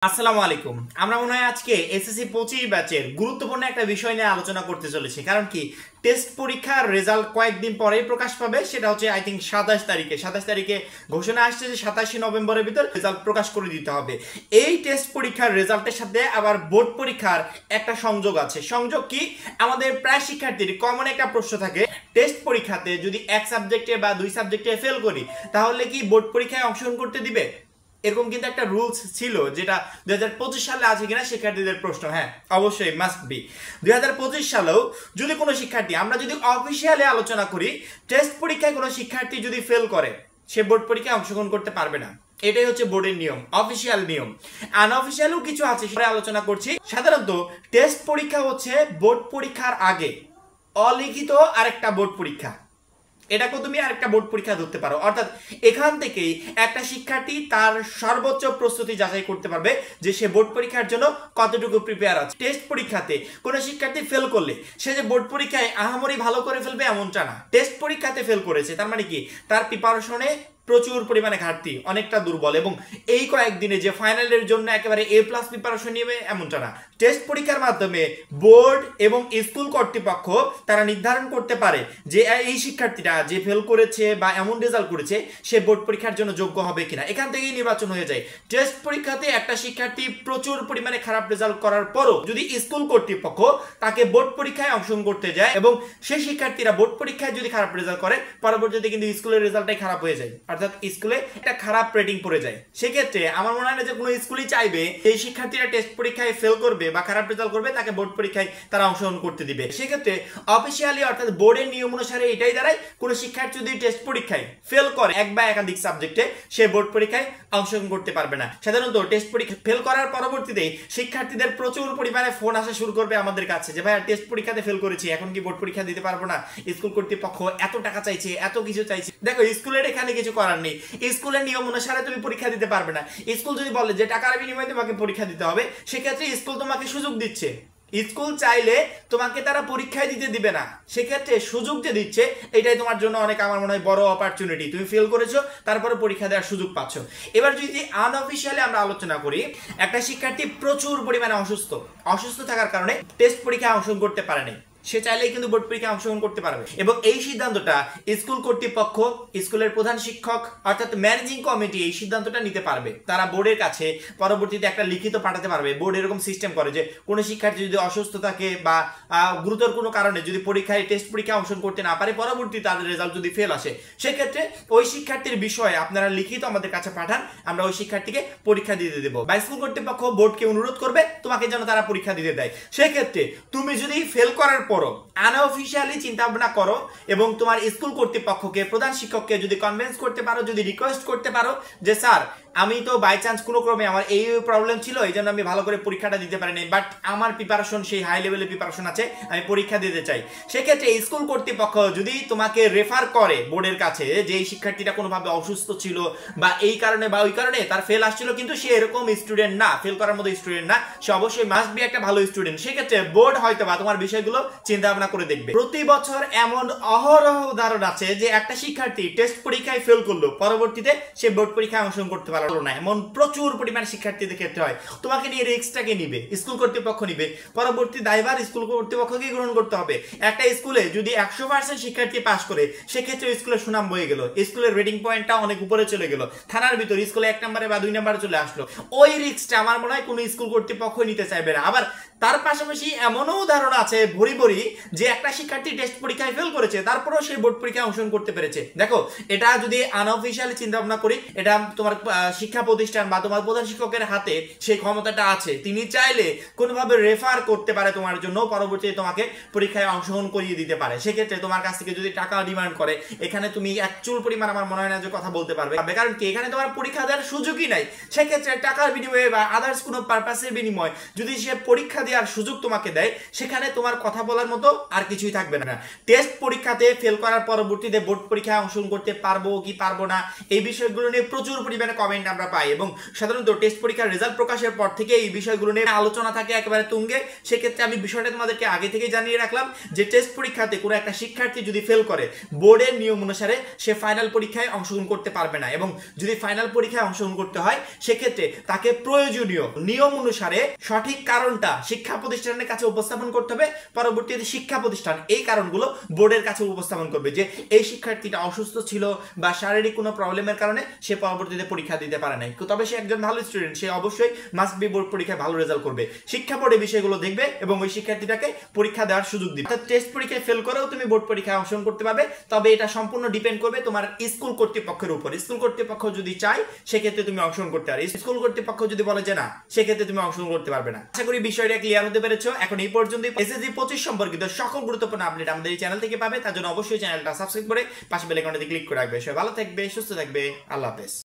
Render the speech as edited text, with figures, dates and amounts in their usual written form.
আসসালামু আলাইকুম। আমরা মনে হয় আজকে এসএসসি 25 ব্যাচের গুরুত্বপূর্ণ একটা বিষয় নিয়ে আলোচনা করতে চলেছি। কারণ কি, টেস্ট পরীক্ষার রেজাল্ট কয়েকদিন পরেই প্রকাশ পাবে। সেটা হচ্ছে আই থিঙ্ক 27 তারিখে ঘোষণা আসছে যে 27 নভেম্বরের ভিতর রেজাল্ট প্রকাশ করে দিতে হবে। এই টেস্ট পরীক্ষার রেজাল্টের সাথে আবার বোর্ড পরীক্ষার একটা সংযোগ আছে। সংযোগ কি, আমাদের প্রায় শিক্ষার্থীর কমন একটা প্রশ্ন থাকে, টেস্ট পরীক্ষাতে যদি এক সাবজেক্টে বা দুই সাবজেক্টে ফেল করি তাহলে কি বোর্ড পরীক্ষায় অংশগ্রহণ করতে দিবে? এরকম কিন্তু একটা রুলস ছিল, যেটা 2025 সালে আছে কিনা শিক্ষার্থীদের প্রশ্ন। হ্যাঁ, অবশ্যই মাস্ট বি। 2025 সালেও যদি কোনো শিক্ষার্থী, আমরা যদি অফিসিয়ালি আলোচনা করি, টেস্ট পরীক্ষায় কোনো শিক্ষার্থী যদি ফেল করে সে বোর্ড পরীক্ষায় অংশগ্রহণ করতে পারবে না। এটাই হচ্ছে বোর্ডের নিয়ম, অফিসিয়াল নিয়ম। আনঅফিসিয়ালও কিছু আছে, সেটা আলোচনা করছি। সাধারণত টেস্ট পরীক্ষা হচ্ছে বোর্ড পরীক্ষার আগে অলিখিত আরেকটা বোর্ড পরীক্ষা। এটাকেও তুমি আরেকটা বোর্ড পরীক্ষা ধরতে পারো। অর্থাৎ এখান থেকেই একটা শিক্ষার্থী তার সর্বোচ্চ প্রস্তুতি যাচাই করতে পারবে যে সে বোর্ড পরীক্ষার জন্য কতটুকু প্রিপেয়ার আছে। টেস্ট পরীক্ষাতে কোনো শিক্ষার্থী ফেল করলে সে যে বোর্ড পরীক্ষায় আহামরি ভালো করে ফেলবে এমনটা না। টেস্ট পরীক্ষাতে ফেল করেছে তার মানে কি, তার প্রিপারেশনে প্রচুর পরিমাণে ঘাটতি, অনেকটা দুর্বল, এবং এই কয়েকদিনে যে ফাইনালের জন্য একেবারে A+ প্রিপারেশন নেবে এমনটা না। টেস্ট পরীক্ষার মাধ্যমে বোর্ড এবং স্কুল কর্তৃপক্ষ তারা নির্ধারণ করতে পারে যে এই শিক্ষার্থীরা যে ফেল করেছে বা এমন রেজাল্ট করেছে সে বোর্ড পরীক্ষার জন্য যোগ্য হবে কিনা, এখান থেকেই নির্বাচন হয়ে যায়। টেস্ট পরীক্ষাতে একটা শিক্ষার্থী প্রচুর পরিমাণে খারাপ রেজাল্ট করার পরও যদি স্কুল কর্তৃপক্ষ তাকে বোর্ড পরীক্ষায় অংশগ্রহণ করতে যায় এবং সেই শিক্ষার্থীরা বোর্ড পরীক্ষায় যদি খারাপ রেজাল্ট করে, পরবর্তীতে কিন্তু স্কুলের রেজাল্টটাই খারাপ হয়ে যায়, অর্থাৎ স্কুলে একটা খারাপ রেটিং পড়ে যায়। সেক্ষেত্রে আমার মনে হয় না যে কোনো স্কুলই চাইবে এই শিক্ষার্থীরা টেস্ট পরীক্ষায় ফেল করবে বা খারাপ রেজাল্ট করবে তাকে বোর্ড পরীক্ষায় তারা অংশগ্রহণ করতে দিবে। সেক্ষেত্রে অফিসিয়ালি অর্থাৎ বোর্ডের নিয়ম অনুসারে এটাই দাঁড়ায়, কোনো শিক্ষার্থী যদি টেস্ট পরীক্ষায় ফেল করে এক বা একাধিক সাবজেক্টে সে বোর্ড পরীক্ষায় অংশগ্রহণ করতে পারবে না। সাধারণত টেস্ট পরীক্ষা ফেল করার পরবর্তীতে শিক্ষার্থীদের প্রচুর পরিমাণে ফোন আসা শুরু করবে আমাদের কাছে যে ভাইয়া টেস্ট পরীক্ষাতে ফেল করেছি, এখন কি বোর্ড পরীক্ষা দিতে পারবো না, স্কুল কর্তৃপক্ষ এত টাকা চাইছে, এত কিছু চাইছে। দেখো, স্কুলের এখানে কিছু করার নেই। স্কুলের নিয়ম অনুসারে তুমি পরীক্ষা দিতে পারবে না। স্কুল যদি বলে যে টাকার বিনিময়ে তোমাকে পরীক্ষা দিতে হবে, সেক্ষেত্রে স্কুল তোমাকে সুযোগ দিচ্ছে। স্কুল চাইলে তোমাকে তারা পরীক্ষায় দিতে দিবে না, সেক্ষেত্রে সুযোগ যে দিচ্ছে এটাই তোমার জন্য অনেক, আমার মনে হয়, বড় অপরচুনিটি। তুমি ফেল করেছো, তারপরে পরীক্ষা দেওয়ার সুযোগ পাচ্ছ। এবার যদি আনঅফিসিয়ালি আমরা আলোচনা করি, একটা শিক্ষার্থী প্রচুর পরিমাণে অসুস্থ থাকার কারণে টেস্ট পরীক্ষায় অংশগ্রহণ করতে পারেনি, সে চাইলেই কিন্তু বোর্ড পরীক্ষায় অংশগ্রহণ করতে পারবে। এবং এই সিদ্ধান্তটা স্কুল কর্তৃপক্ষ, স্কুলের প্রধান শিক্ষক অর্থাৎ ম্যানেজিং কমিটি এই সিদ্ধান্তটা নিতে পারবে। তারা বোর্ডের কাছে পরবর্তীতে একটা লিখিত পাঠাতে পারবে। বোর্ড এরকম সিস্টেম করে যে কোনো শিক্ষার্থী যদি অসুস্থ থাকে বা গুরুতর কোনো কারণে যদি পরীক্ষায় টেস্ট পরীক্ষায় অংশগ্রহণ করতে না পারে, পরবর্তীতে তাদের রেজাল্ট যদি ফেল আসে, সেক্ষেত্রে ওই শিক্ষার্থীর বিষয়ে আপনারা লিখিত আমাদের কাছে পাঠান, আমরা ওই শিক্ষার্থীকে পরীক্ষা দিতে দেবো। বা স্কুল কর্তৃপক্ষ বোর্ডকে অনুরোধ করবে তোমাকে যেন তারা পরীক্ষা দিতে দেয়। সেক্ষেত্রে তুমি যদি ফেল করার পরও আনঅফিসিয়ালি চিন্তা ভাবনা করো এবং তোমার স্কুল কর্তৃপক্ষকে, প্রধান শিক্ষককে যদি কনভিন্স করতে পারো, যদি রিকোয়েস্ট করতে পারো যে স্যার আমি তো বাই চান্স কোনো ক্রমে আমার এই প্রবলেম ছিল, এই জন্য আমি ভালো করে পরীক্ষাটা দিতে পারিনি, বাট আমার প্রিপারেশন সেই হাই লেভেলের প্রিপারেশন আছে, আমি পরীক্ষা দিতে চাই। সেক্ষেত্রে স্কুল কর্তৃপক্ষ যদি তোমাকে রেফার করে বোর্ডের কাছে যে এই শিক্ষার্থীটা কোনোভাবে অসুস্থ ছিল বা এই কারণে বা ওই কারণে তার ফেল আসছিল, কিন্তু সে এরকম স্টুডেন্ট না, ফেল করার মতো স্টুডেন্ট না, সে অবশ্যই মাস্ট বি একটা ভালো স্টুডেন্ট, সেক্ষেত্রে বোর্ড হয়তো বা তোমার বিষয়গুলো চিন্তা ভাবনা করে দেখবে। প্রতি বছর এমন অহরহ উদাহরণ আছে যে একটা শিক্ষার্থী টেস্ট পরীক্ষায় ফেল করলো, পরবর্তীতে সে বোর্ড পরীক্ষায় অংশগ্রহণ করতে পারলো না। এমন প্রচুর পরিমাণ শিক্ষার্থীদের ক্ষেত্রে হয়। তোমাকে নিয়ে রিস্কটাকে নিবে, স্কুল কর্তৃপক্ষ নিবে, পরবর্তী দায়ভার স্কুল কর্তৃপক্ষকে গ্রহণ করতে হবে। একটা স্কুলে যদি 100% শিক্ষার্থী পাস করে, সেক্ষেত্রে স্কুলের সুনাম বয়ে গেল, স্কুলের রেটিং পয়েন্টটা অনেক উপরে চলে গেল, থানার ভিতর স্কুলে 1 নম্বরে বা 2 নম্বরে চলে আসলো। ওই রিস্কটা আমার মনে হয় কোনো স্কুল কর্তৃপক্ষ নিতে চাইবে না। আবার তার পাশাপাশি এমনও উদাহরণ আছে ভরি ভরি যে একটা শিক্ষার্থী টেস্ট পরীক্ষায় ফেল করেছে, তারপরেও সে বোর্ড পরীক্ষায় অংশগ্রহণ করতে পেরেছে। দেখো, এটা যদি আনঅফিসিয়ালি চিন্তা ভাবনা করি, এটা তোমার শিক্ষা প্রতিষ্ঠান বা তোমার প্রধান শিক্ষকের হাতে সেই ক্ষমতাটা আছে। তিনি চাইলে কোনোভাবে রেফার করতে পারে তোমার জন্য, পরবর্তীতে তোমাকে পরীক্ষায় অংশগ্রহণ করিয়ে দিতে পারে। সেক্ষেত্রে তোমার কাছ থেকে যদি টাকা ডিমান্ড করে, এখানে তুমি অ্যাকচুয়াল পরিমাণ আমার মনে হয় না যে কথা বলতে পারবে, কারণ কি এখানে তোমার পরীক্ষা দেওয়ার সুযোগই নাই। সেক্ষেত্রে টাকার বিনিময়ে বা আদার্স কোনো পারপাসের বিনিময়ে যদি সে পরীক্ষা দেওয়ার সুযোগ তোমাকে দেয়, সেখানে তোমার কথা বলার বলার মতো আর কিছুই থাকবে না। টেস্ট পরীক্ষাতে ফেল করার পরবর্তীতে বোর্ড পরীক্ষায় অংশগ্রহণ করতে পারবো কি পারবো না এই বিষয়গুলো নিয়ে প্রচুর পরিমাণে কমেন্ট আমরা পাই, এবং সাধারণত টেস্ট পরীক্ষার রেজাল্ট প্রকাশের পর থেকে এই বিষয়গুলো নিয়ে আলোচনা থাকে একেবারে তুঙ্গে। সেক্ষেত্রে আমি বিষয়টা তোমাদেরকে আগে থেকে জানিয়ে রাখলাম যে টেস্ট পরীক্ষাতে কোনো একটা শিক্ষার্থী যদি ফেল করে বোর্ডের নিয়ম অনুসারে সে ফাইনাল পরীক্ষায় অংশগ্রহণ করতে পারবে না, এবং যদি ফাইনাল পরীক্ষায় অংশগ্রহণ করতে হয় সেক্ষেত্রে তাকে প্রয়োজনীয় নিয়ম অনুসারে সঠিক কারণটা শিক্ষা প্রতিষ্ঠানের কাছে উপস্থাপন করতে হবে। পরবর্তীতে শিক্ষা প্রতিষ্ঠান এই কারণগুলো বোর্ডের কাছে উপস্থাপন করবে যে এই শিক্ষার্থীটা অসুস্থ ছিল বা শারীরিক কোনো প্রবলেমের কারণে সে পরবর্তীতে পরীক্ষা দিতে পারে নাই, তবে সে একজন ভালো স্টুডেন্ট, সে অবশ্যই মাস্ট বি বোর্ড পরীক্ষায় ভালো রেজাল্ট করবে। শিক্ষা বোর্ড এই বিষয়গুলো দেখবে এবং ওই শিক্ষার্থীটাকে পরীক্ষা দেওয়ার সুযোগ দিবে। অর্থাৎ টেস্ট পরীক্ষায় ফেল করেও তুমি বোর্ড পরীক্ষায় অংশগ্রহণ করতে পারবে, তবে এটা সম্পূর্ণ ডিপেন্ড করবে তোমার স্কুল কর্তৃপক্ষের উপর। স্কুল কর্তৃপক্ষ যদি চায় সেক্ষেত্রে তুমি অংশগ্রহণ করতে পারবে, স্কুল কর্তৃপক্ষ যদি বলে যে না সেক্ষেত্রে তুমি অংশগ্রহণ করতে পারবে না। আশা করি বিষয়টা ক্লিয়ার হতে পেরেছো। এখন এই পর্যন্ত এসএসসি 25 সম্পর্কিত সকল গুরুত্বপূর্ণ আপডেট আমাদের এই চ্যানেল থেকে পাবে, তার জন্য অবশ্যই চ্যানেলটা সাবস্ক্রাইব করে পাশে বেল আইকনটাতে ক্লিক করে রাখবে। সবাই ভালো থাকবে, সুস্থ থাকবে, আল্লাহ হাফেজ।